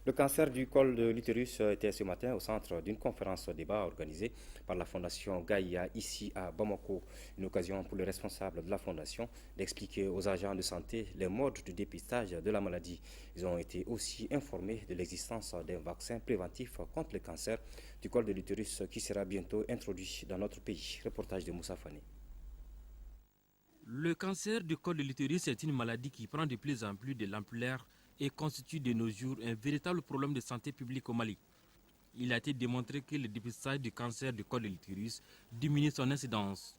Le cancer du col de l'utérus était ce matin au centre d'une conférence débat organisée par la Fondation Gaïa ici à Bamako. Une occasion pour les responsables de la Fondation d'expliquer aux agents de santé les modes de dépistage de la maladie. Ils ont été aussi informés de l'existence d'un vaccin préventif contre le cancer du col de l'utérus qui sera bientôt introduit dans notre pays. Reportage de Moussa Fani. Le cancer du col de l'utérus est une maladie qui prend de plus en plus de l'ampleur et constitue de nos jours un véritable problème de santé publique au Mali. Il a été démontré que le dépistage du cancer du col de l'utérus diminue son incidence.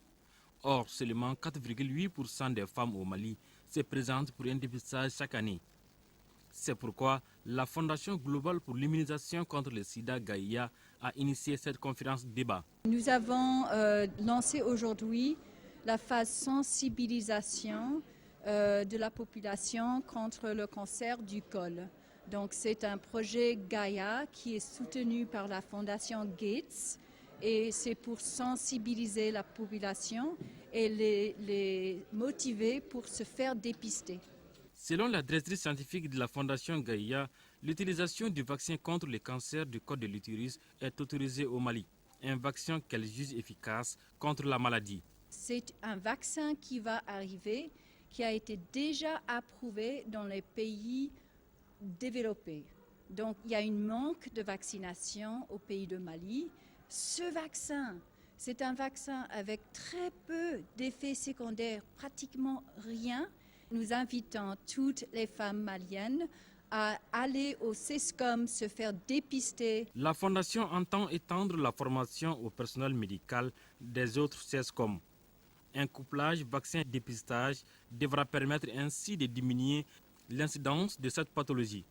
Or, seulement 4,8% des femmes au Mali se présentent pour un dépistage chaque année. C'est pourquoi la Fondation globale pour l'immunisation contre le sida Gaïa a initié cette conférence débat. Nous avons lancé aujourd'hui la phase sensibilisation de la population contre le cancer du col. Donc c'est un projet Gaïa qui est soutenu par la Fondation Gates et c'est pour sensibiliser la population et les motiver pour se faire dépister. Selon la directrice scientifique de la Fondation Gaïa, l'utilisation du vaccin contre le cancer du col de l'utérus est autorisée au Mali, un vaccin qu'elle juge efficace contre la maladie. C'est un vaccin qui va arriver, qui a été déjà approuvé dans les pays développés. Donc il y a un manque de vaccination au pays de Mali. Ce vaccin, c'est un vaccin avec très peu d'effets secondaires, pratiquement rien. Nous invitons toutes les femmes maliennes à aller au CESCOM se faire dépister. La Fondation entend étendre la formation au personnel médical des autres CESCOM. Un couplage vaccin-dépistage devra permettre ainsi de diminuer l'incidence de cette pathologie.